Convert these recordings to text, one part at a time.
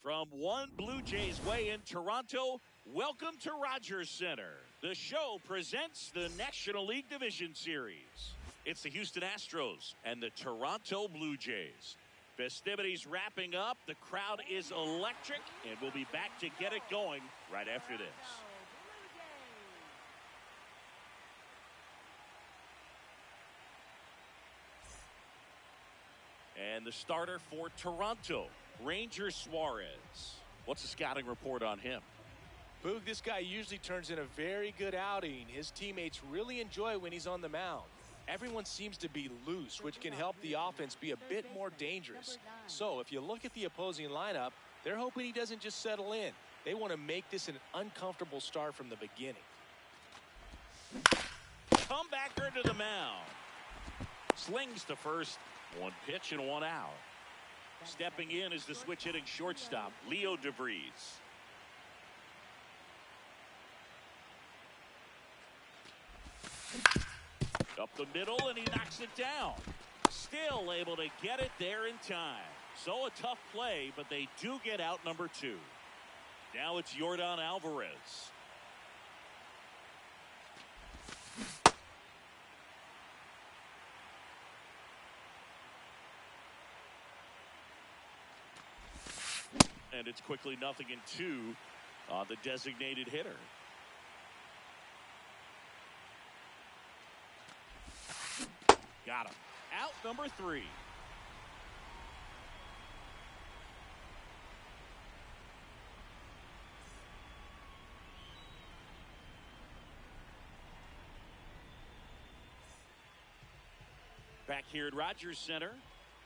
From one Blue Jays way in Toronto, welcome to Rogers Center. The show presents the National League Division Series. It's the Houston Astros and the Toronto Blue Jays. Festivities wrapping up. The crowd is electric, and we'll be back to get it going right after this. And the starter for Toronto, Ranger Suarez. What's the scouting report on him? Boog, this guy usually turns in a very good outing. His teammates really enjoy when he's on the mound. Everyone seems to be loose, which can help the offense be a bit more dangerous. So if you look at the opposing lineup, they're hoping he doesn't just settle in. They want to make this an uncomfortable start from the beginning. Comebacker to the mound. Slings to first. One pitch and one out. Stepping in is the switch hitting shortstop, Leo DeVries. Up the middle, and he knocks it down. Still able to get it there in time. So a tough play, but they do get out number two. Now it's Yordan Alvarez. And it's quickly 0-2 on the designated hitter. Got him. Out number 3. Back here at Rogers Center.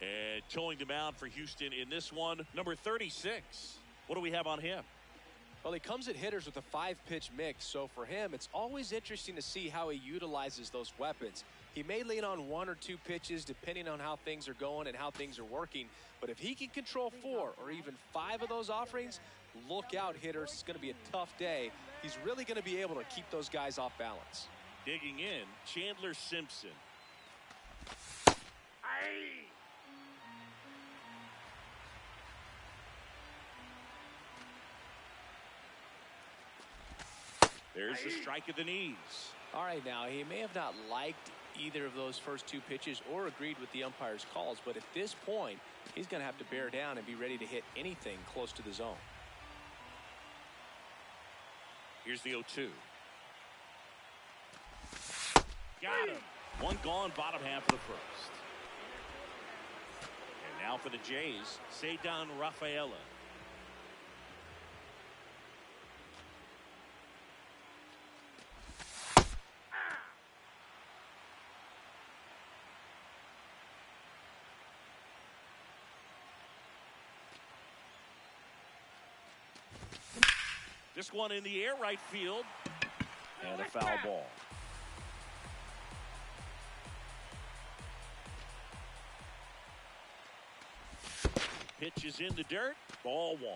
And towing the mound for Houston in this one, number 36. What do we have on him? Well, he comes at hitters with a 5-pitch mix, so for him, it's always interesting to see how he utilizes those weapons. He may lean on 1 or 2 pitches depending on how things are going and how things are working, but if he can control 4 or even 5 of those offerings, look out, hitters. It's going to be a tough day. He's really going to be able to keep those guys off balance. Digging in, Chandler Simpson. Aye. There's the strike at the knees. All right, now, he may have not liked either of those first 2 pitches or agreed with the umpire's calls, but at this point, he's going to have to bear down and be ready to hit anything close to the zone. Here's the 0-2. Got him. One gone, bottom half of the first. And now for the Jays, Ceddanne Rafaela. This one in the air, right field, and a foul ball. Pitch is in the dirt, ball 1.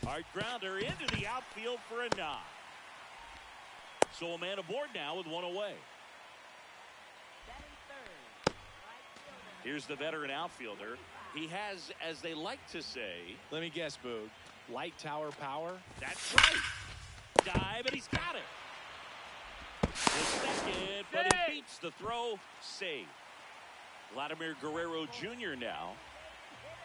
Hard grounder into the outfield for a knock. So a man aboard now with 1 away. Here's the veteran outfielder. He has, as they like to say... Let me guess, Boog. Light tower power? That's right. Dive, and he's got it. The second, but he beats the throw. Save. Vladimir Guerrero Jr. now.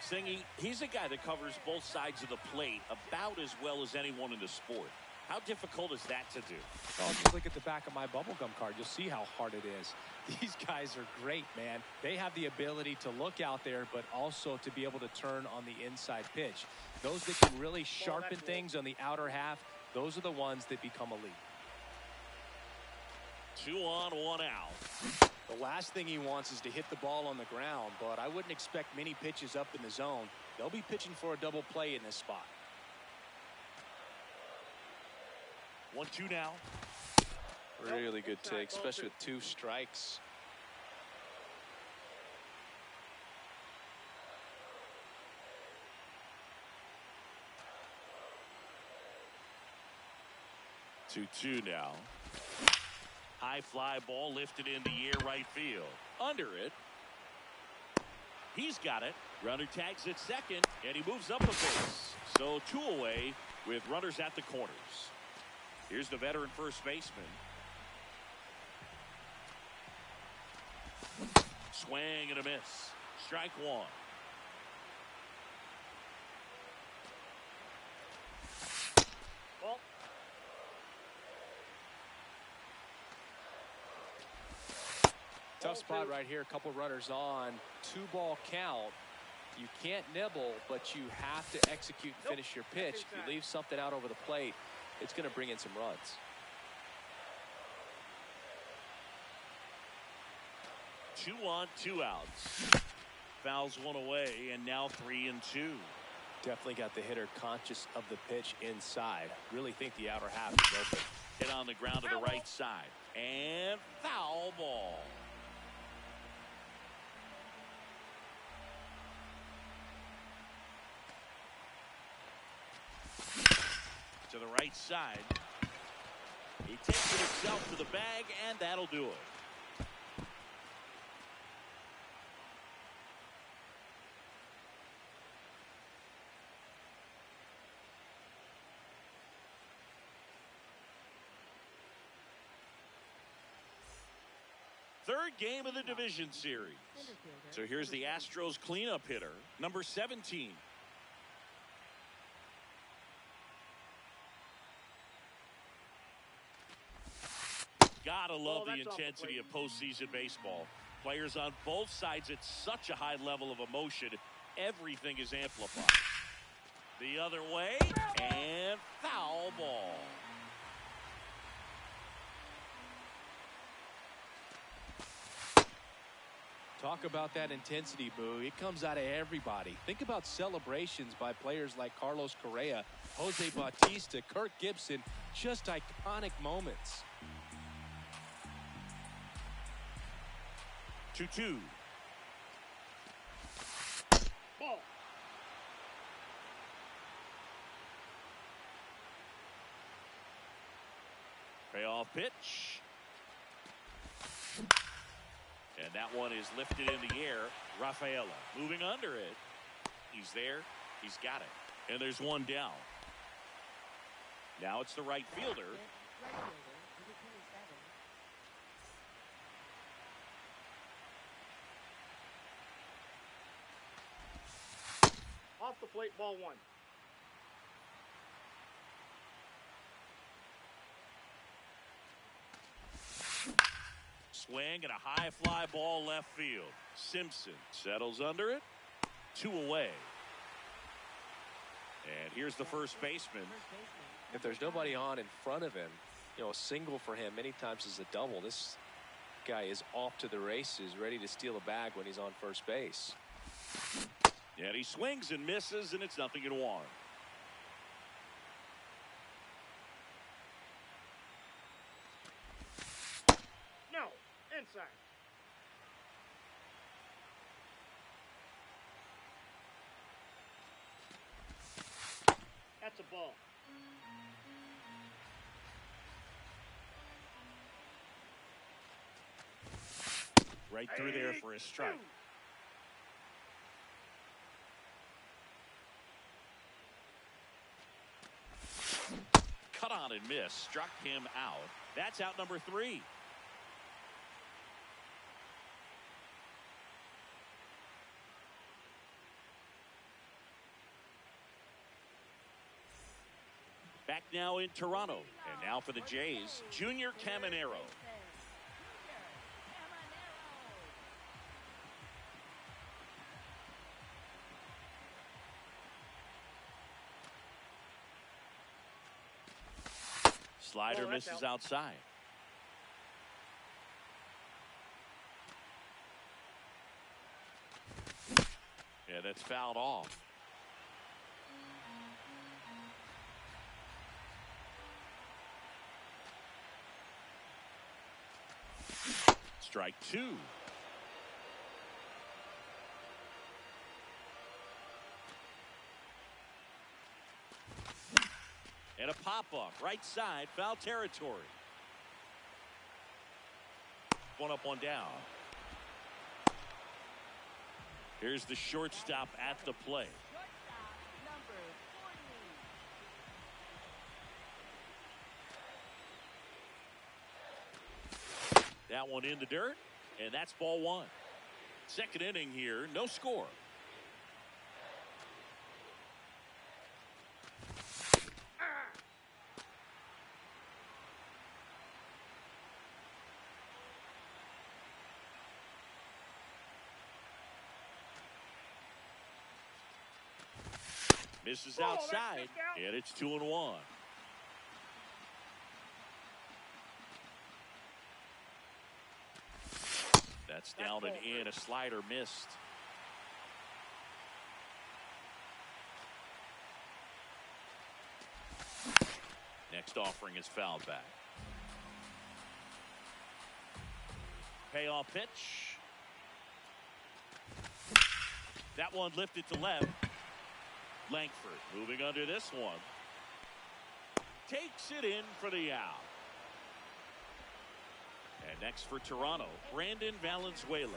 Saying he's a guy that covers both sides of the plate about as well as anyone in the sport. How difficult is that to do? Oh, just look at the back of my bubblegum card. You'll see how hard it is. These guys are great, man. They have the ability to look out there, but also to be able to turn on the inside pitch. Those that can really sharpen things on the outer half, those are the ones that become elite. 2 on, 1 out. The last thing he wants is to hit the ball on the ground, but I wouldn't expect many pitches up in the zone. They'll be pitching for a double play in this spot. 1-2 now. Really good take, especially with 2 strikes. Two now. High fly ball lifted in the air right field. Under it. He's got it. Runner tags at second, and he moves up a base. So 2 away with runners at the corners. Here's the veteran first baseman. Swing and a miss. Strike 1. Ball. Tough spot right here. A couple runners on. 2-ball count. You can't nibble, but you have to execute and finish your pitch. If you leave something out over the plate, it's going to bring in some runs. 2 on, 2 outs. Fouls 1 away, and now 3-2. Definitely got the hitter conscious of the pitch inside. Really think the outer half is open. Hit on the ground to the right side. And foul ball. To the right side. He takes it himself to the bag, and that'll do it. Third game of the division series. So here's the Astros cleanup hitter, number 17. Gotta love the intensity of postseason baseball. Players on both sides at such a high level of emotion. Everything is amplified. The other way, and foul ball. Talk about that intensity, Boo. It comes out of everybody. Think about celebrations by players like Carlos Correa, Jose Bautista, Kirk Gibson. Just iconic moments. 2-2. Ball. Payoff pitch. And that one is lifted in the air. Rafaela moving under it. He's there. He's got it. And there's one down. Now it's the right fielder. Off the plate, ball 1. Swing and a high fly ball left field. Simpson settles under it. 2 away. And here's the first baseman. If there's nobody on in front of him, a single for him many times is a double. This guy is off to the races, ready to steal a bag when he's on first base. And he swings and misses, and it's 0-1. No, inside. That's a ball. Right through there for a strike. Cut on and miss. Struck him out. That's out number 3. Back now in Toronto. And now for the Jays, Junior Caminero. Slider misses outside. Yeah, that's fouled off. Strike 2. And a pop-up, right side, foul territory. One up, one down. Here's the shortstop at the plate. That one in the dirt, and that's ball one. Second inning here, no score. Misses outside, and it's 2-1. That's down and in. A slider missed. Next offering is fouled back. Payoff pitch. That one lifted to left. Langford moving under this one. Takes it in for the out. And next for Toronto, Brandon Valenzuela.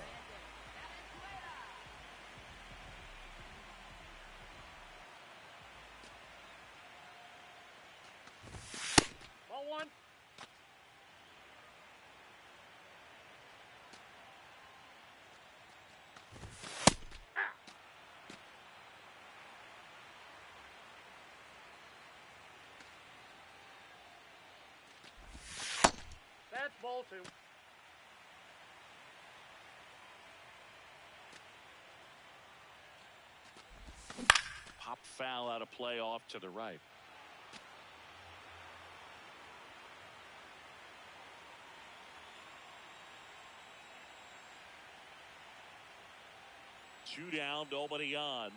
Ball one. That's ball two. Pop foul out of play off to the right. Two down, nobody on.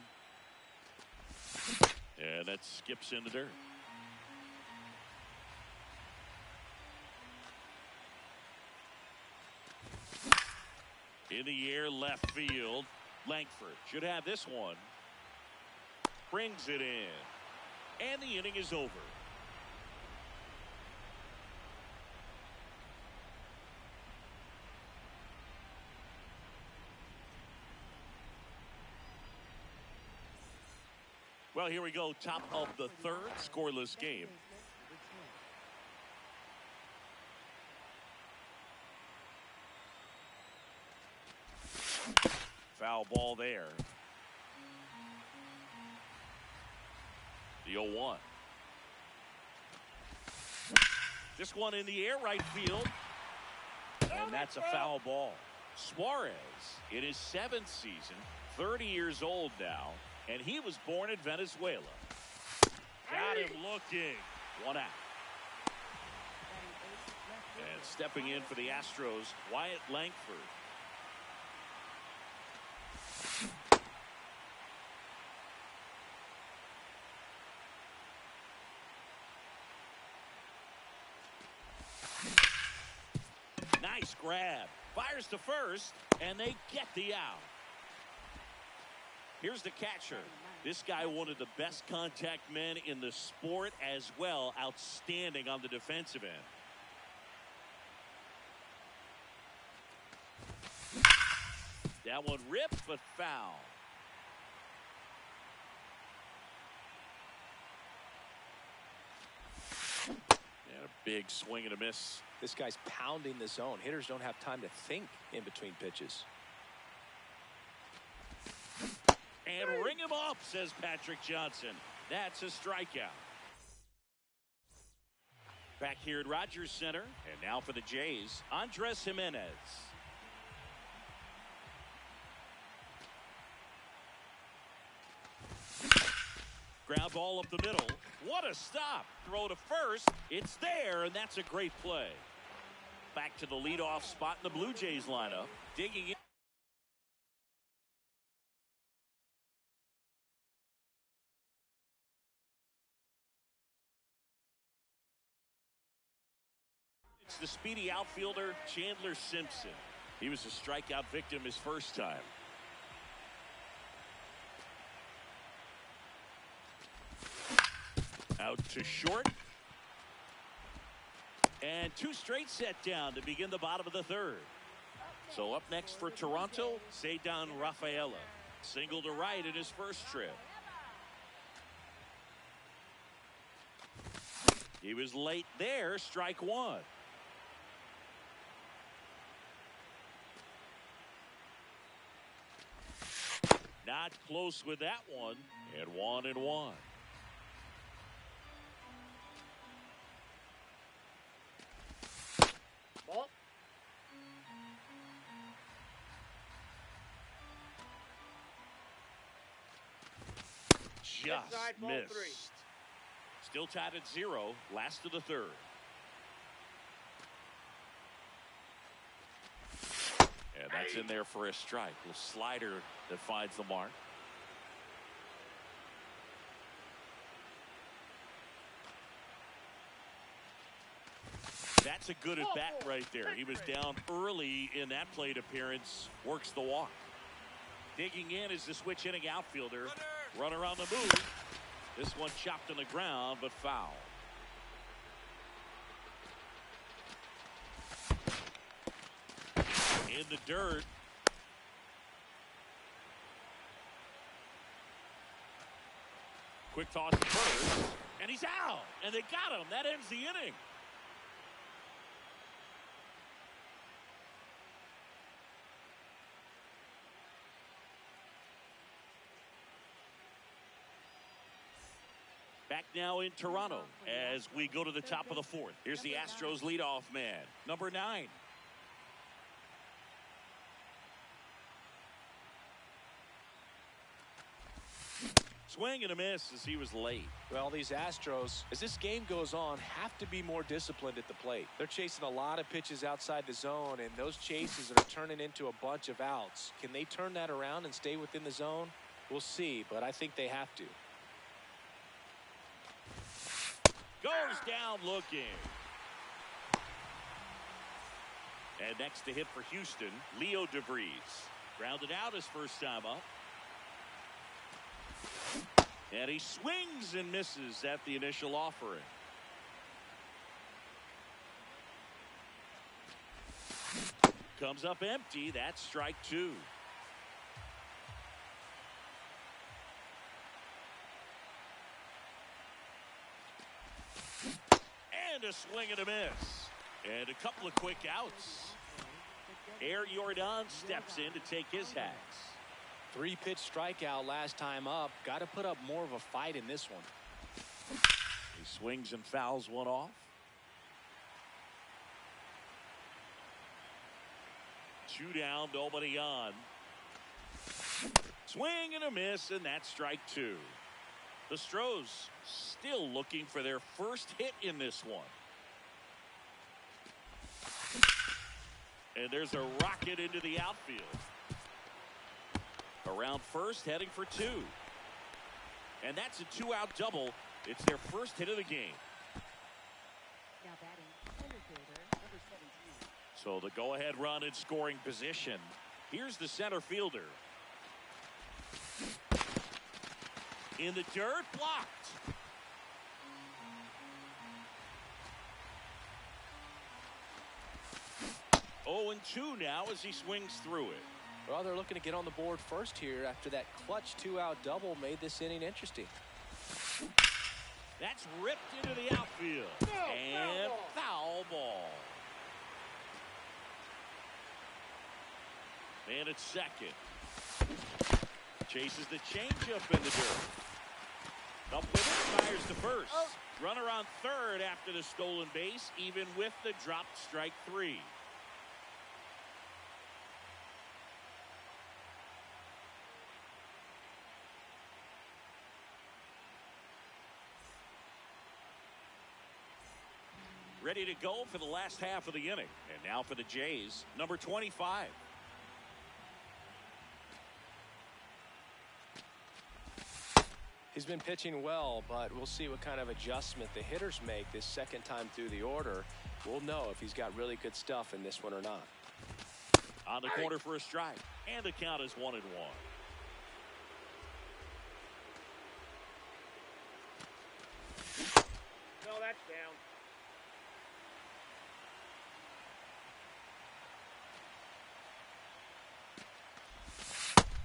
And that skips in the dirt. In the air, left field. Langford should have this one. Brings it in. And the inning is over. Well, here we go. Top of the third. Scoreless game. Foul ball there. The 0-1. This one in the air, right field. And that's a foul ball. Suarez in his 7th season, 30 years old now, and he was born in Venezuela. Got him looking. One out. And stepping in for the Astros, Wyatt Langford. Nice grab. Fires to first, and they get the out. Here's the catcher. This guy, one of the best contact men in the sport as well. Outstanding on the defensive end. That one ripped, but foul. And a big swing and a miss. This guy's pounding the zone. Hitters don't have time to think in between pitches. And ring him up, says Patrick Johnson. That's a strikeout. Back here at Rogers Center. And now for the Jays, Andres Jimenez. Ground ball up the middle. What a stop. Throw to first. It's there, and that's a great play. Back to the leadoff spot in the Blue Jays lineup. Digging in. It's the speedy outfielder, Chandler Simpson. He was a strikeout victim his first time. Out to short. And two straight set down to begin the bottom of the third. So up next for Toronto, Cedar Rafaela. Single to right in his first trip. He was late there. Strike one. Not close with that one. And 1-1. Ball. Just Inside, ball missed. 3. Still tied at 0. Last of the third. And that's in there for a strike. A slider that finds the mark. That's a good at bat right there. He was down early in that plate appearance. Works the walk. Digging in is the switch hitting outfielder. Runner on the move. This one chopped on the ground, but foul. In the dirt. Quick toss to first. And he's out. And they got him. That ends the inning. Back now in Toronto as we go to the top of the fourth. Here's the Astros leadoff man, number 9. Swing and a miss as he was late. Well, these Astros, as this game goes on, have to be more disciplined at the plate. They're chasing a lot of pitches outside the zone, and those chases are turning into a bunch of outs. Can they turn that around and stay within the zone? We'll see, but I think they have to. Goes down looking. And next to hit for Houston, Leo DeVries. Grounded out his first time up. And he swings and misses at the initial offering. Comes up empty. That's strike 2. And a swing and a miss. And a couple of quick outs. Air Jordan steps in to take his hacks. 3-pitch strikeout last time up. Got to put up more of a fight in this one. He swings and fouls one off. 2 down, nobody on. Swing and a miss, and that's strike 2. The Astros still looking for their first hit in this one. And there's a rocket into the outfield. Around first, heading for 2. And that's a 2-out double. It's their first hit of the game. Now batting, center fielder, number 17. So the go-ahead run in scoring position. Here's the center fielder. In the dirt, blocked. Oh, and 2 now as he swings through it. Well, they're looking to get on the board first here after that clutch 2-out double made this inning interesting. That's ripped into the outfield. And foul ball. And it's second. Chases the changeup in the dirt. Up with it, fires to first. Runner on third after the stolen base, even with the dropped strike 3. Ready to go for the last half of the inning. And now for the Jays, number 25. He's been pitching well, but we'll see what kind of adjustment the hitters make this second time through the order. We'll know if he's got really good stuff in this one or not. On the corner for a strike. And the count is 1-1. No, that's down.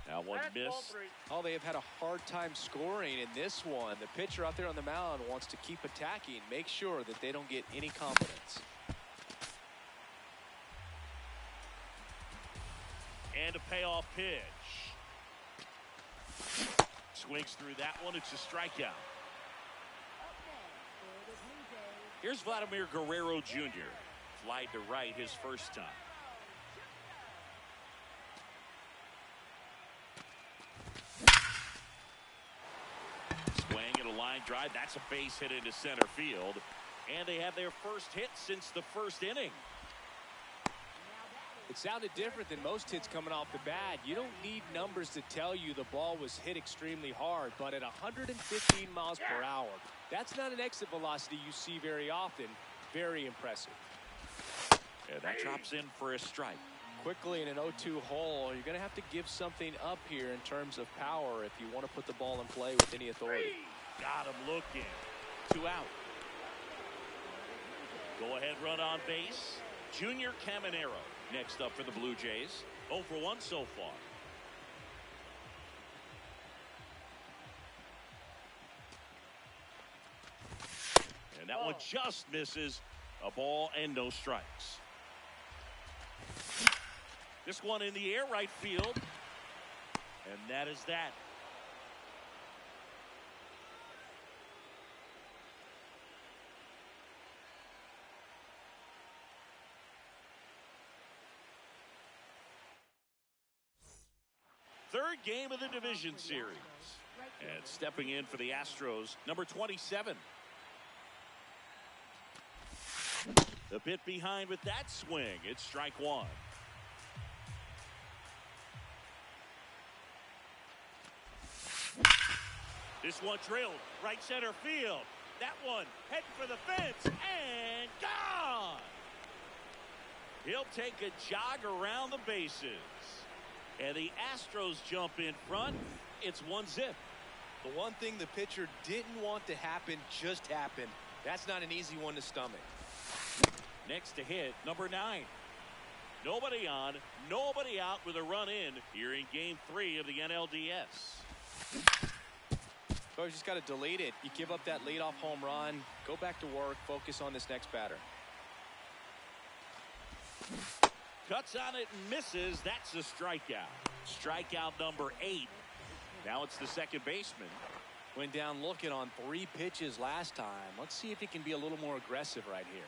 Now one That's ball missed. 3. Oh, they have had a hard time scoring in this one. The pitcher out there on the mound wants to keep attacking, make sure that they don't get any confidence. And a payoff pitch. Swings through that one. It's a strikeout. Up next for the Blue Jays. Here's Vladimir Guerrero Jr. Flied to right his first time. Swing and a line drive. That's a base hit into center field. And they have their first hit since the first inning. It sounded different than most hits coming off the bat. You don't need numbers to tell you the ball was hit extremely hard, but at 115 miles per hour, that's not an exit velocity you see very often. Very impressive. And that drops in for a strike. Quickly in an 0-2 hole, you're going to have to give something up here in terms of power if you want to put the ball in play with any authority. Got him looking. 2 out. Go ahead run on base. Junior Caminero next up for the Blue Jays. 0 for 1 so far. And that one just misses. A ball and no strikes. This one in the air, right field. And that is that. Third game of the division series. And stepping in for the Astros, number 27. A bit behind with that swing. It's strike one. This one drilled right center field. That one heading for the fence and gone. He'll take a jog around the bases. And the Astros jump in front. It's 1-0. The one thing the pitcher didn't want to happen just happened. That's not an easy one to stomach. Next to hit, number 9. Nobody on, nobody out with a run in here in game 3 of the NLDS. So you just got to delete it. You give up that leadoff home run, go back to work, focus on this next batter. Cuts on it and misses. That's a strikeout. Strikeout number 8. Now it's the second baseman. Went down looking on 3 pitches last time. Let's see if he can be a little more aggressive right here.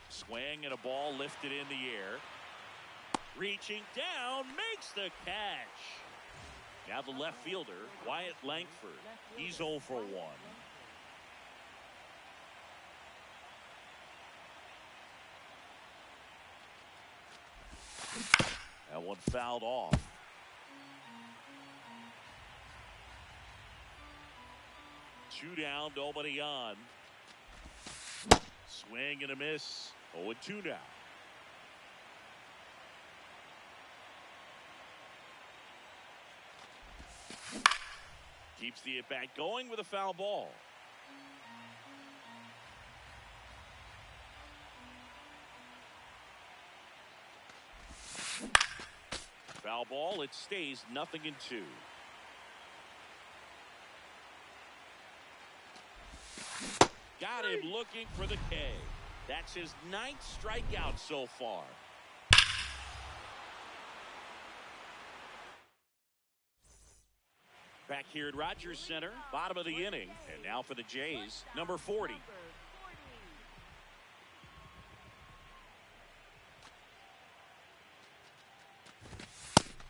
Swing and a ball lifted in the air. Reaching down, makes the catch. Now the left fielder, Wyatt Langford. He's 0 for 1. That one fouled off. Two down, nobody on. Swing and a miss. 0-2 now. Keeps the at-bat going with a foul ball. Foul ball, it stays 0-2. Got him looking for the K. That's his 9th strikeout so far. Back here at Rogers Center, bottom of the inning. And now for the Jays, number 40.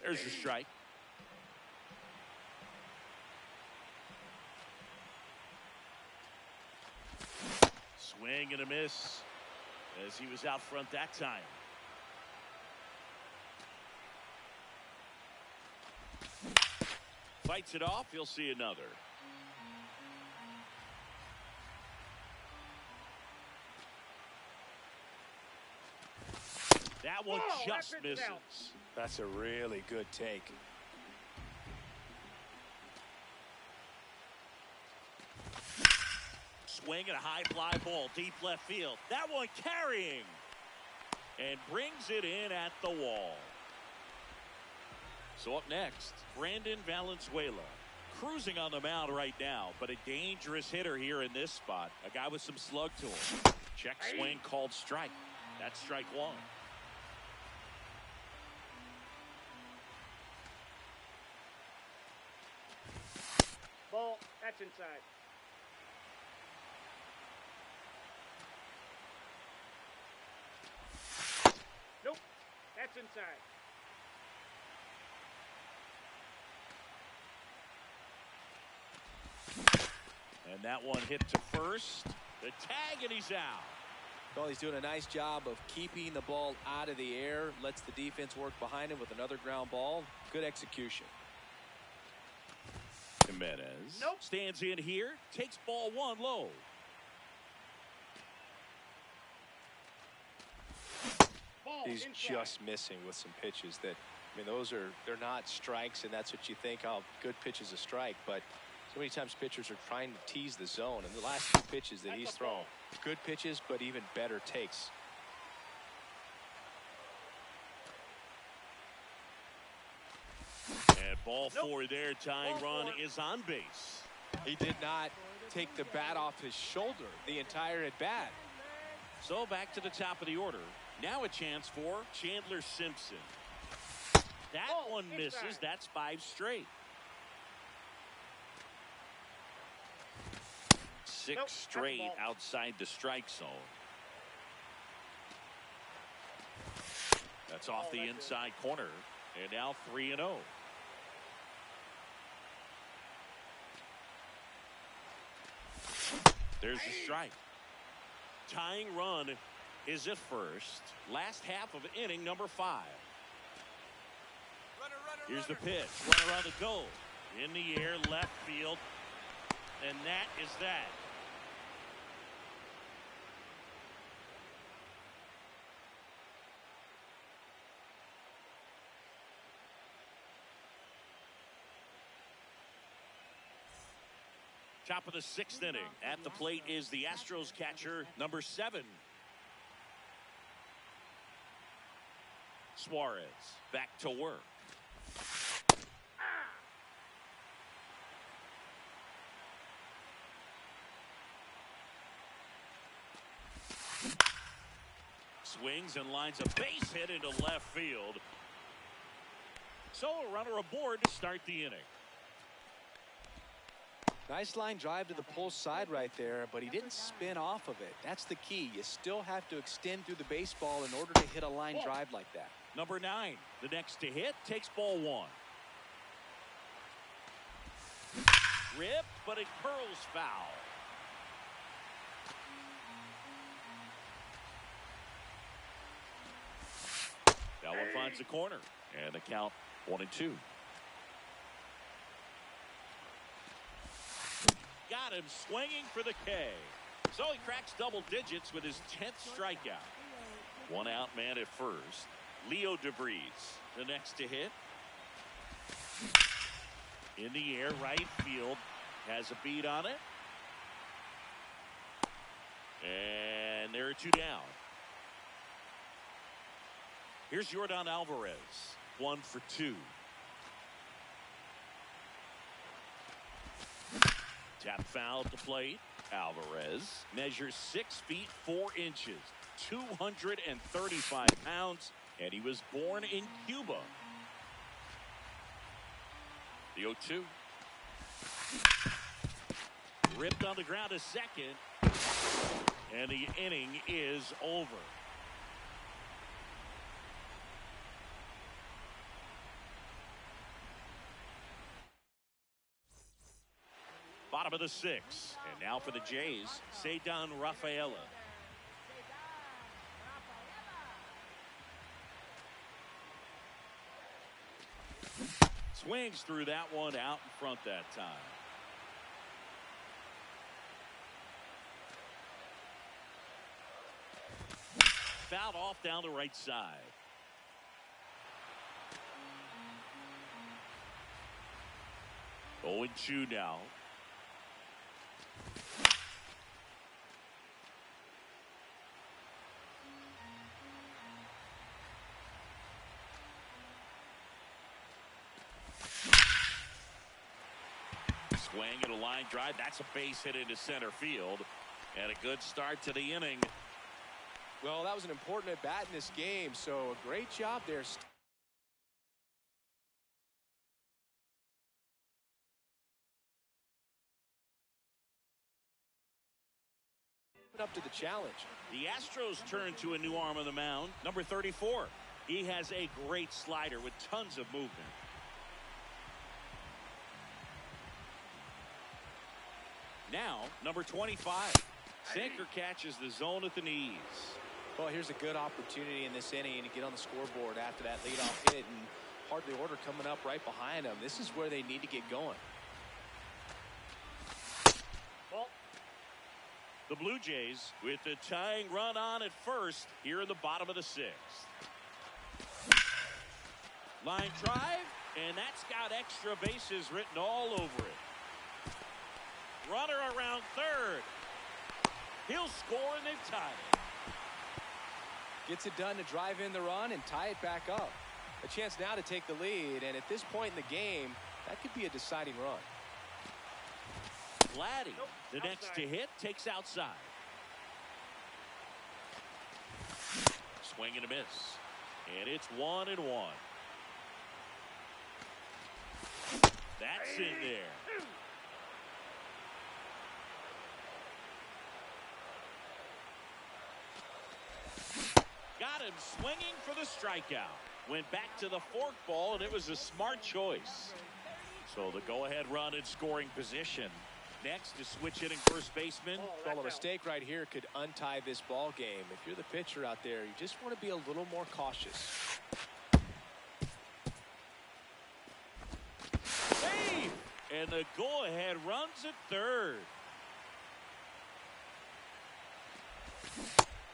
There's your strike. Swing and a miss as he was out front that time. Fights it off. He'll see another. That one just misses. That's a really good take. Swing and a high fly ball deep left field. That one carrying. and brings it in at the wall. So up next, Brandon Valenzuela. Cruising on the mound right now, but a dangerous hitter here in this spot. A guy with some slug to him. Check swing called strike. That's strike one. Ball. That's inside. Nope. That's inside. And that one hit to first. The tag, and he's out. Well, he's doing a nice job of keeping the ball out of the air. Lets the defense work behind him with another ground ball. Good execution. Jimenez stands in here. Takes ball one low. Ball He's inside. just missing with some pitches that, I mean, they're not strikes, and that's what you think, oh, good pitch is a strike, but so many times pitchers are trying to tease the zone, and the last two pitches that he's thrown, good pitches, but even better takes. And ball four there. Tying run is on base. He did not take the bat off his shoulder the entire at bat. So back to the top of the order. Now a chance for Chandler Simpson. That one misses. That's 5 straight. 6 straight outside the strike zone. That's off the inside corner. And now 3-0. There's the strike. Tying run is at first. Last half of inning number 5. Here's the pitch. Runner on the go. In the air, left field. And that is that. Top of the 6th inning. At the plate is the Astros catcher, number 7. Suarez back to work. Swings and lines a base hit into left field. So a runner aboard to start the inning. Nice line drive to the pull side right there, but he didn't spin off of it. That's the key. You still have to extend through the baseball in order to hit a line drive like that. Number 9, the next to hit, takes ball 1. Ripped, but it curls foul. That one finds the corner, and the count 1-2. Got him swinging for the K. So he cracks double digits with his 10th strikeout. One out man at first. Leo DeVries, the next to hit. In the air, right field. Has a beat on it. And there are 2 down. Here's Yordan Alvarez. 1 for 2. Tap foul at the plate. Alvarez measures 6 feet 4 inches, 235 pounds, and he was born in Cuba. The 0-2. Ripped on the ground to second, and the inning is over. Bottom of the 6th, and now for the Jays, Ceddanne Rafaela. Swings through that one out in front that time. Fouled off down the right side. Oh, 0-2 now. Swing and a line drive. That's a base hit into center field. And a good start to the inning. Well, that was an important at bat in this game, so a great job there. Up to the challenge. The Astros turn to a new arm on the mound, number 34. He has a great slider with tons of movement. Now, number 25. Sinker catches the zone at the knees. Well, here's a good opportunity in this inning to get on the scoreboard after that leadoff hit, and hardly order coming up right behind them. This is where they need to get going. Ball. The Blue Jays with the tying run on at first here in the bottom of the 6th. Line drive, and that's got extra bases written all over it. Runner around third. He'll score, and they've tied it. Gets it done to drive in the run and tie it back up. A chance now to take the lead, and at this point in the game, that could be a deciding run. Vladdy, Nope, the next to hit, takes outside. Swing and a miss. And it's 1-1. That's in there. Got him swinging for the strikeout. Went back to the forkball, and it was a smart choice. So the go-ahead run in scoring position. Next is switch hitting first baseman. Well, a mistake right here could untie this ball game. If you're the pitcher out there, you just want to be a little more cautious. Hey! And the go-ahead runs at third.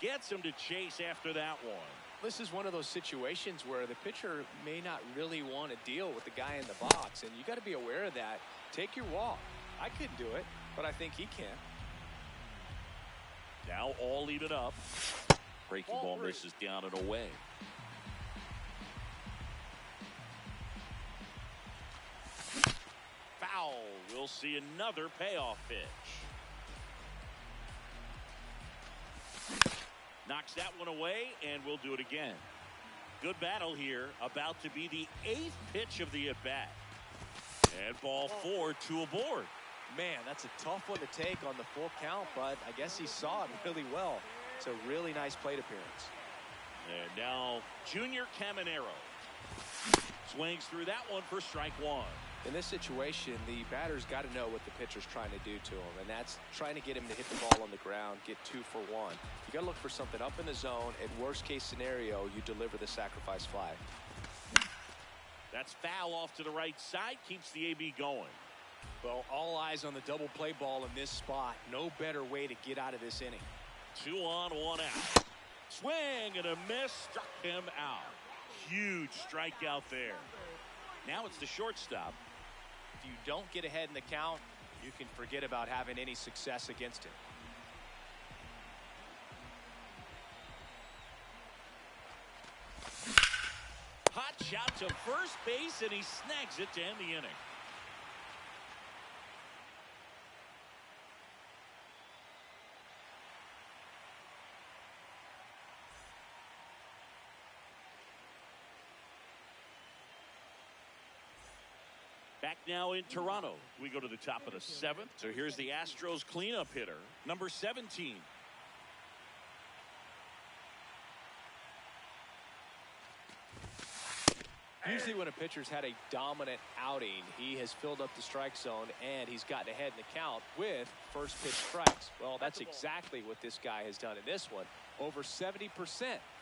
Gets him to chase after that one. This is one of those situations where the pitcher may not really want to deal with the guy in the box, and you got to be aware of that. Take your walk. I couldn't do it, but I think he can. Now all even up. Breaking ball misses down and away. Foul. We'll see another payoff pitch. Knocks that one away, and we'll do it again. Good battle here. About to be the 8th pitch of the at-bat. And ball 4, 2 aboard. Man, that's a tough one to take on the full count, but I guess he saw it really well. It's a really nice plate appearance. And now Junior Caminero swings through that one for strike 1. In this situation, the batter's got to know what the pitcher's trying to do to him, and that's trying to get him to hit the ball on the ground, get 2 for 1. You got to look for something up in the zone. At worst case scenario, you deliver the sacrifice fly. That's foul off to the right side, keeps the AB going. Well, all eyes on the double play ball in this spot. No better way to get out of this inning. 2 on, 1 out. Swing and a miss, struck him out. Huge strikeout there. Now it's the shortstop. If you don't get ahead in the count, you can forget about having any success against him. Hot shot to first base, and he snags it to end the inning. Back now in Toronto. We go to the top of the 7th. So here's the Astros cleanup hitter, number 17. Usually when a pitcher's had a dominant outing, he has filled up the strike zone and he's gotten ahead in the count with first pitch strikes. Well, that's exactly what this guy has done in this one. Over 70%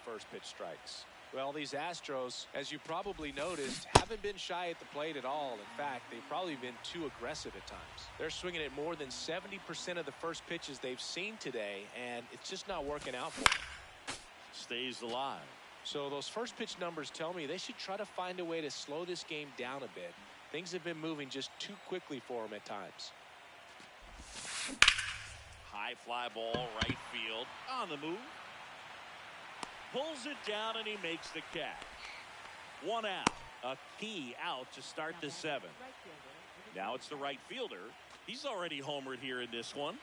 first pitch strikes. Well, these Astros, as you probably noticed, haven't been shy at the plate at all. In fact, they've probably been too aggressive at times. They're swinging at more than 70% of the first pitches they've seen today, and it's just not working out for them. Stays alive. So those first pitch numbers tell me they should try to find a way to slow this game down a bit. Things have been moving just too quickly for them at times. High fly ball, right field, on the move. Pulls it down, and he makes the catch. 1 out. A key out to start the 7th. Now it's the right fielder, He's already homered here in this one.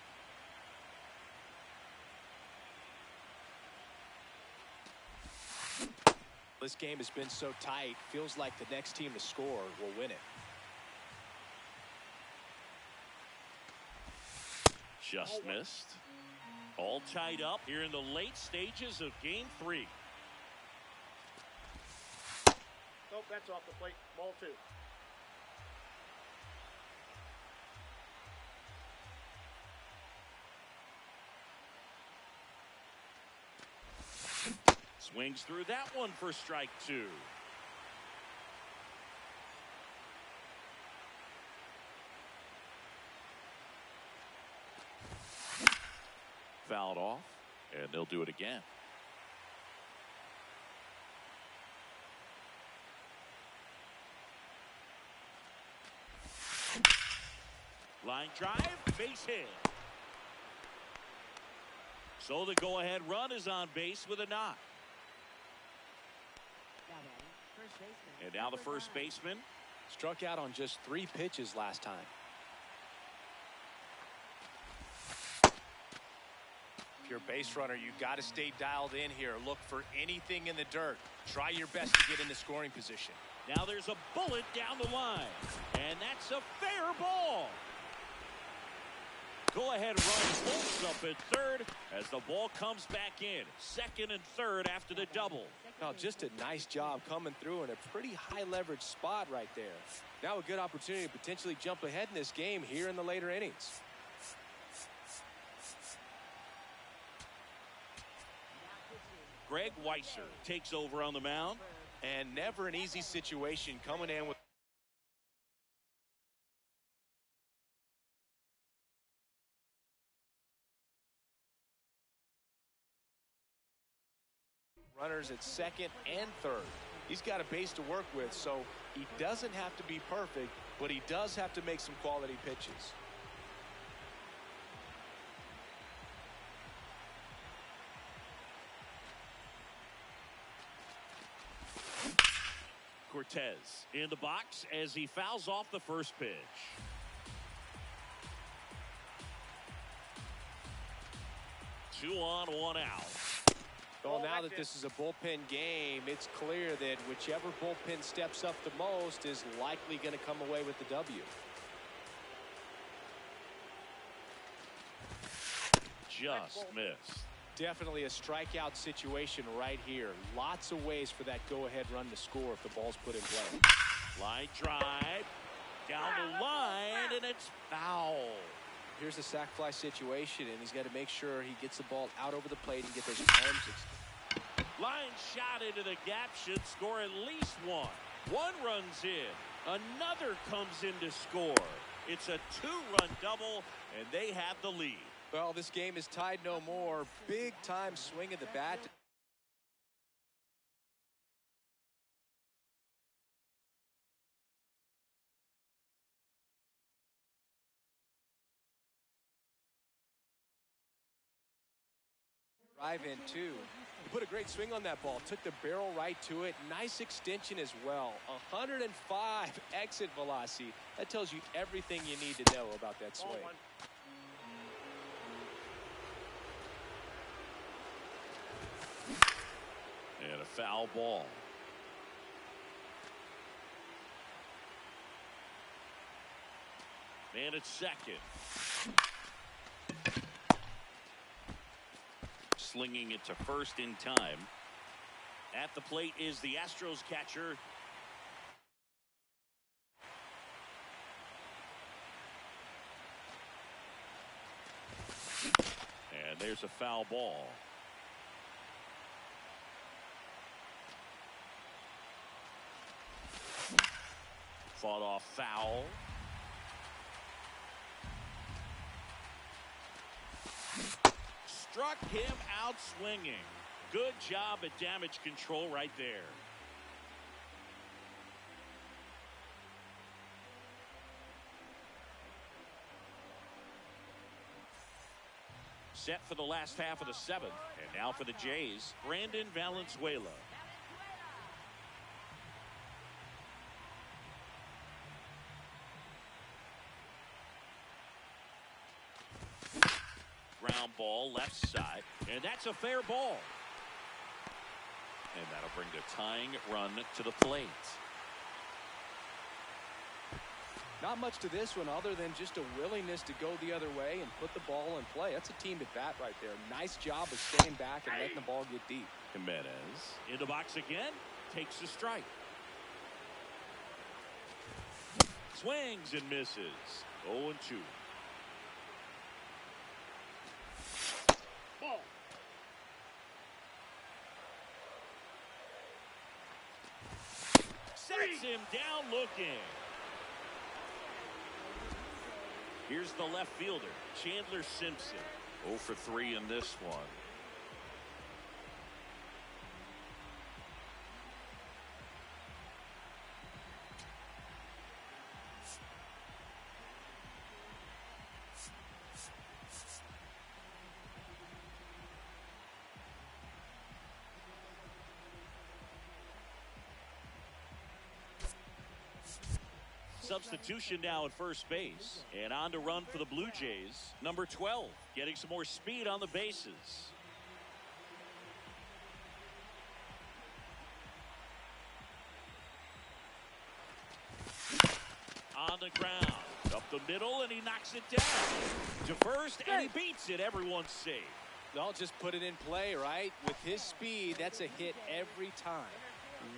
This game has been so tight, feels like the next team to score will win it. Just missed. All tied up here in the late stages of game 3. Nope, that's off the plate. Ball 2. Swings through that one for strike 2. Fouled off, and they'll do it again. Line drive, base hit. So the go-ahead run is on base with a knock. And now the first baseman. Struck out on just 3 pitches last time. If you're a base runner, you got to stay dialed in here. Look for anything in the dirt. Try your best to get into scoring position. Now there's a bullet down the line. And that's a fair ball. Go-ahead run holds up at third as the ball comes back in. Second and third after the double. Now just a nice job coming through in a pretty high leverage spot right there. Now a good opportunity to potentially jump ahead in this game here in the later innings. Greg Weiser takes over on the mound. And never an easy situation coming in with runners at second and third. He's got a base to work with, so he doesn't have to be perfect, but he does have to make some quality pitches. Cortez in the box as he fouls off the first pitch. Two on, one out. Well, now that this is a bullpen game, it's clear that whichever bullpen steps up the most is likely going to come away with the W. Just missed. Definitely a strikeout situation right here. Lots of ways for that go-ahead run to score if the ball's put in play. Line drive down the line, and it's foul. Here's a sac fly situation, and he's got to make sure he gets the ball out over the plate and get those arms. Line shot into the gap should score at least one. One runs in. Another comes in to score. It's a 2-run double, and they have the lead. Well, this game is tied no more. Big time swing of the bat. Drive in two. He put a great swing on that ball. Took the barrel right to it. Nice extension as well. 105 exit velocity. That tells you everything you need to know about that swing. And a foul ball. And it's second. Slinging it to first in time. At the plate is the Astros catcher. And there's a foul ball. Fought off foul. Struck him out swinging. Good job at damage control right there. Set for the last half of the seventh. And now for the Jays, Brandon Valenzuela. ground ball left side, and that's a fair ball. And that'll bring the tying run to the plate. Not much to this one other than just a willingness to go the other way and put the ball in play. That's a team at bat right there. Nice job of staying back and letting the ball get deep. Jimenez in the box again, takes a strike. Swings and misses. 0-2. Ball. Sets him down looking. Here's the left fielder, Chandler Simpson. 0 for 3 in this one. Substitution now at first base. And on to run for the Blue Jays. Number 12, getting some more speed on the bases. On the ground. Up the middle, and he knocks it down. To first, and he beats it. Everyone's safe. They'll just put it in play, right? With his speed, that's a hit every time.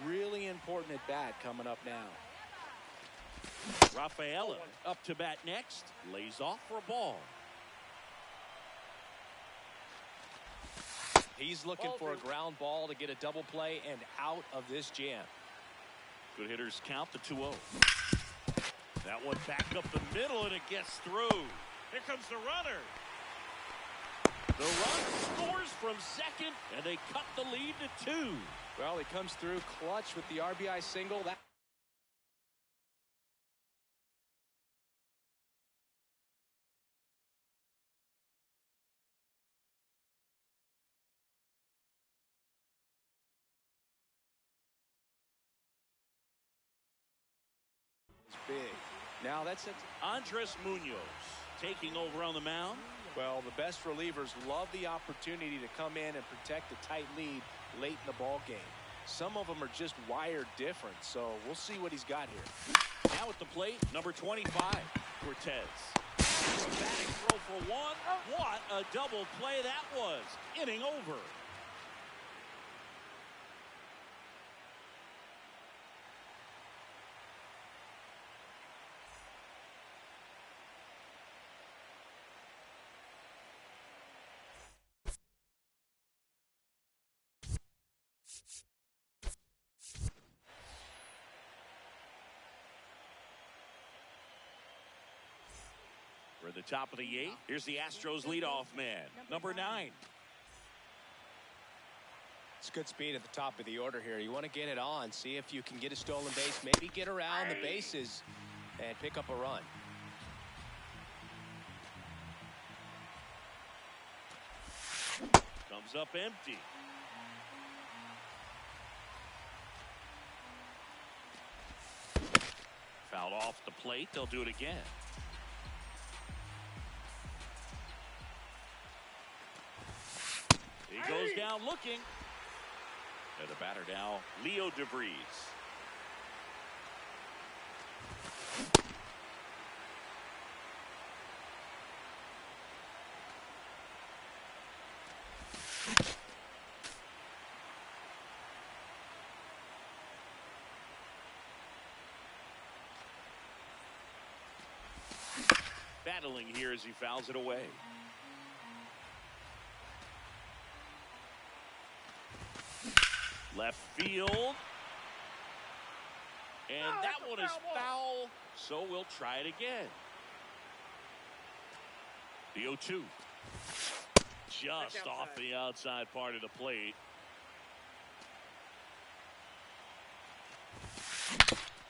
Really important at bat coming up now. Rafaela up to bat next. Lays off for a ball. He's looking for a ground ball to get a double play and out of this jam. Good hitters count the 2-0. That one back up the middle, and it gets through. Here comes the runner. The runner scores from second, and they cut the lead to 2. Well, he comes through clutch with the RBI single. That big. Now that's it. Andres Munoz taking over on the mound. Well, the best relievers love the opportunity to come in and protect a tight lead late in the ball game. Some of them are just wired different, so we'll see what he's got here. Now at the plate, number 25, Cortez. Batting throw for one. What a double play that was. Inning over. We're at the top of the 8th. Here's the Astros leadoff man, number 9. It's good speed at the top of the order here. You want to get it on, see if you can get a stolen base, maybe get around the bases and pick up a run. Comes up empty. Fouled off the plate. They'll do it again. He goes down looking. And the batter now, Leo DeVries. Battling here as he fouls it away. Left field. And that one is foul, so we'll try it again. The 0-2. Just off the outside part of the plate.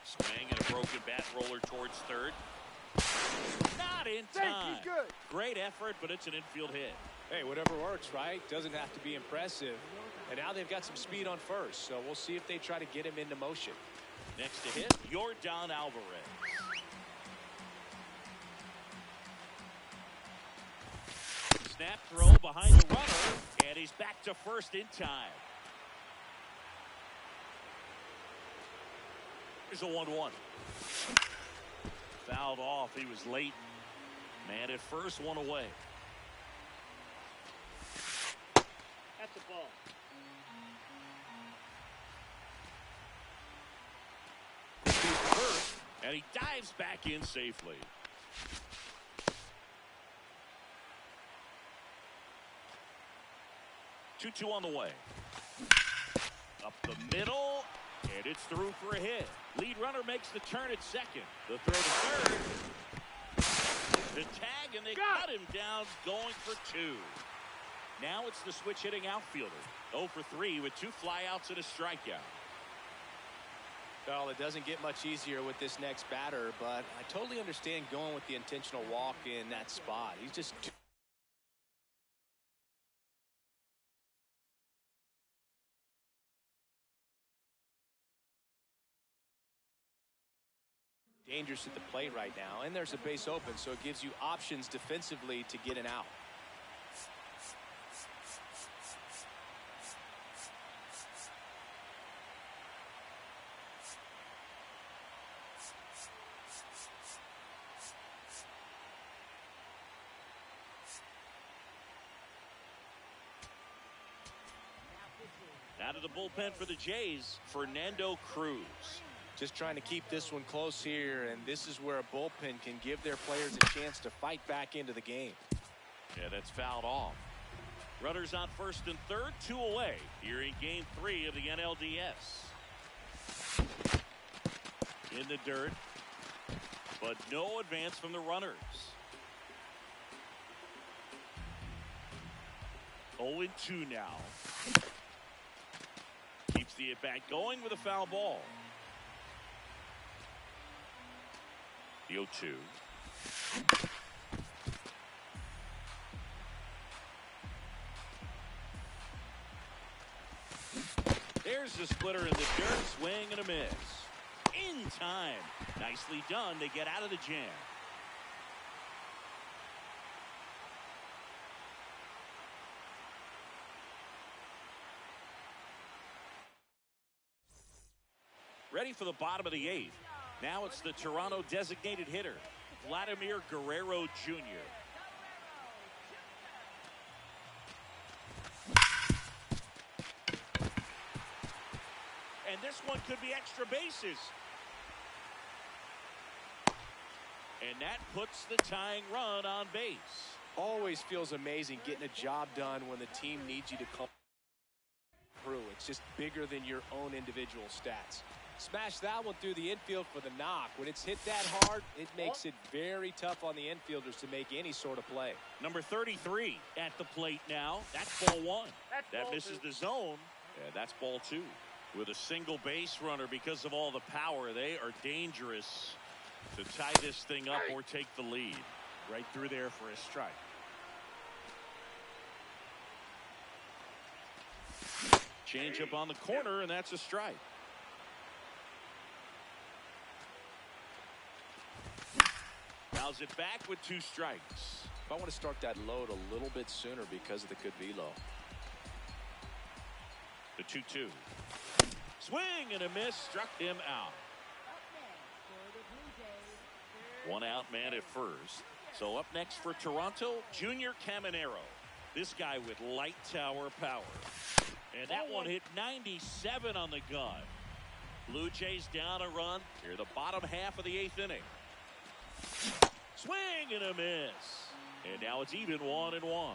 Swing and a broken bat roller towards third. Not in time. Great effort, but it's an infield hit. Hey, whatever works, right? Doesn't have to be impressive. And now they've got some speed on first, so we'll see if they try to get him into motion. Next to hit, Yordan Alvarez. snap throw behind the runner, and he's back to first in time. Here's a 1-1. Fouled off. He was late. Man at first, one away. That's a ball. First, and he dives back in safely. Two on the way. Up the middle, and it's through for a hit. Lead runner makes the turn at second. The throw to third. The tag, and they cut him down, going for two. Now it's the switch hitting outfielder. 0 for 3 with 2 flyouts and a strikeout. Well, it doesn't get much easier with this next batter, but I totally understand going with the intentional walk in that spot. He's just too dangerous at the plate right now, and there's a base open, so it gives you options defensively to get an out. Out of the bullpen for the Jays, Fernando Cruz. Just trying to keep this one close here, and this is where a bullpen can give their players a chance to fight back into the game. Yeah, that's fouled off. Runners on first and third, 2 away here in game 3 of the NLDS. In the dirt, but no advance from the runners. 0-2 now. Keeps the at-bat going with a foul ball. The 0-2. There's the splitter in the dirt, swing and a miss. In time. Nicely done. They get out of the jam. Ready for the bottom of the 8th. Now it's the Toronto designated hitter, Vladimir Guerrero Jr. And this one could be extra bases. And that puts the tying run on base. Always feels amazing getting a job done when the team needs you to come through. It's just bigger than your own individual stats. Smash that one through the infield for the knock. When it's hit that hard, it makes it very tough on the infielders to make any sort of play. Number 33 at the plate now. That's ball 1. That misses the zone. Yeah, that's ball 2. With a single base runner, because of all the power, they are dangerous to tie this thing up or take the lead. Right through there for a strike. Change up on the corner, and that's a strike. Fouls it back with 2 strikes. I want to start that load a little bit sooner because of the could be low. The 2-2. Swing and a miss, struck him out. One out man at first. So up next for Toronto, Junior Caminero. This guy with light tower power. And that one hit 97 on the gun. Blue Jays down a run. Here the bottom half of the 8th inning. Swing and a miss. And now it's even 1-1.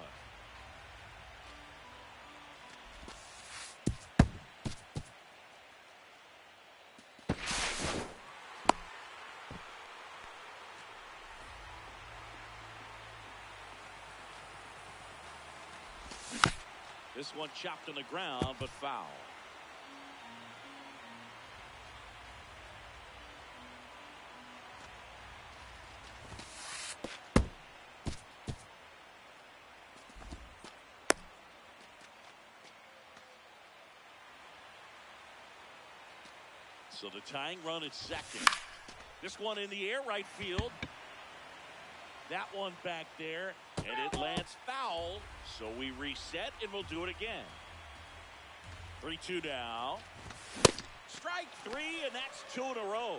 This one chopped on the ground, but foul. So the tying run at second. This one in the air right field. That one back there. And it lands foul, so we reset and we'll do it again. 3-2 now. Strike three, and that's 2 in a row.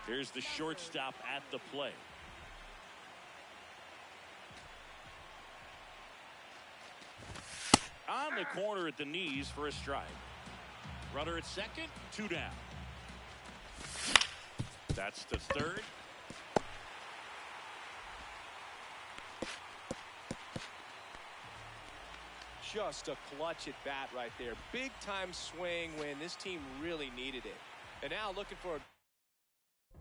Here's the shortstop at the plate. On the corner at the knees for a strike. Runner at second, 2 down. That's the third. Just a clutch at bat right there. Big time swing when this team really needed it. And now looking for a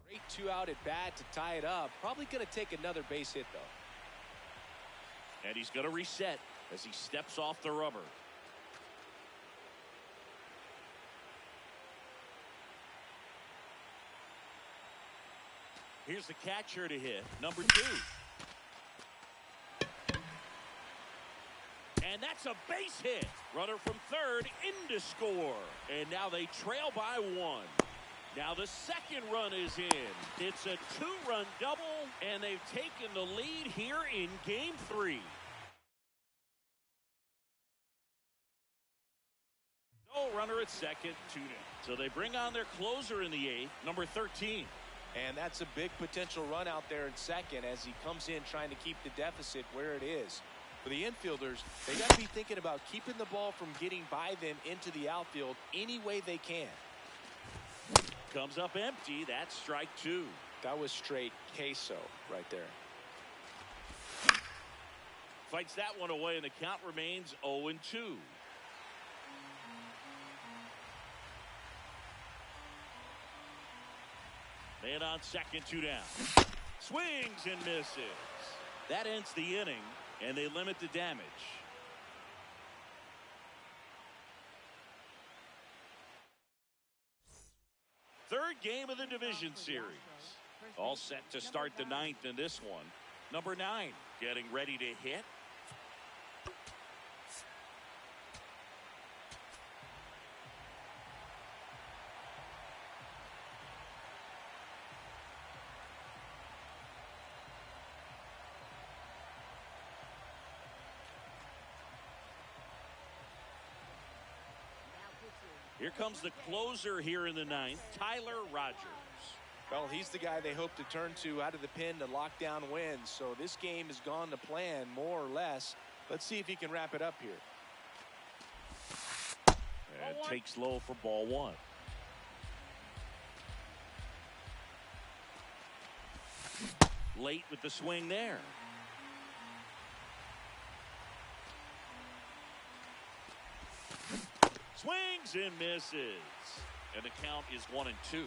great 2-out at bat to tie it up. Probably going to take another base hit though. And he's going to reset as he steps off the rubber. Here's the catcher to hit, number 2. And that's a base hit. Runner from third in to score. And now they trail by 1. Now the second run is in. It's a 2-run double, and they've taken the lead here in Game 3. No runner at second, 2 down. So they bring on their closer in the 8th, number 13. And that's a big potential run out there in second as he comes in trying to keep the deficit where it is. For the infielders, they got to be thinking about keeping the ball from getting by them into the outfield any way they can. Comes up empty. That's strike 2. That was straight queso right there. Fights that one away, and the count remains 0-2. Man on second, 2 down. Swings and misses. That ends the inning, and they limit the damage. Third game of the division series. All set to start the 9th in this one. Number 9 getting ready to hit. Here comes the closer here in the 9th, Tyler Rogers. Well, he's the guy they hope to turn to out of the pen to lock down wins. So this game has gone to plan, more or less. Let's see if he can wrap it up here. And takes low for ball 1. Late with the swing there. Swings and misses. And the count is 1-2.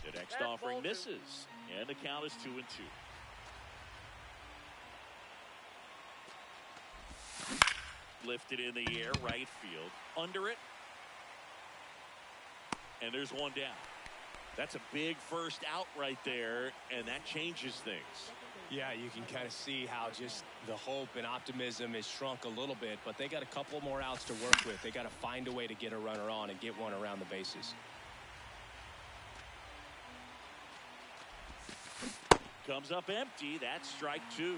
The next offering misses. And the count is 2-2. Lifted in the air, right field. Under it. And there's 1 down. That's a big first out right there, and that changes things. Yeah, you can kind of see how just the hope and optimism is shrunk a little bit, but they got a couple more outs to work with. They got to find a way to get a runner on and get one around the bases. Comes up empty. That's strike 2.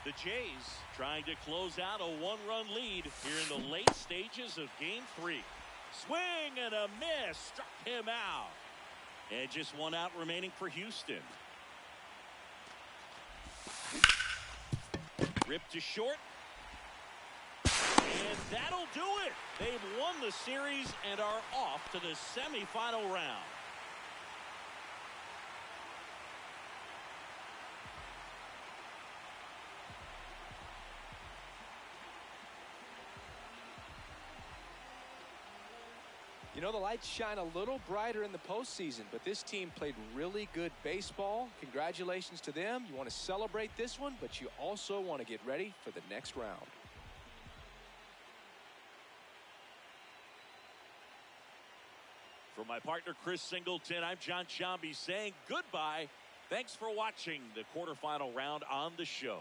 The Jays trying to close out a 1-run lead here in the late stages of Game 3. Swing and a miss. Struck him out. And just 1 out remaining for Houston. Ripped to short. And that'll do it. They've won the series and are off to the semifinal round. You know, the lights shine a little brighter in the postseason, but this team played really good baseball. Congratulations to them. You want to celebrate this one, but you also want to get ready for the next round. For my partner, Chris Singleton, I'm John Shambi saying goodbye. Thanks for watching the quarterfinal round on the show.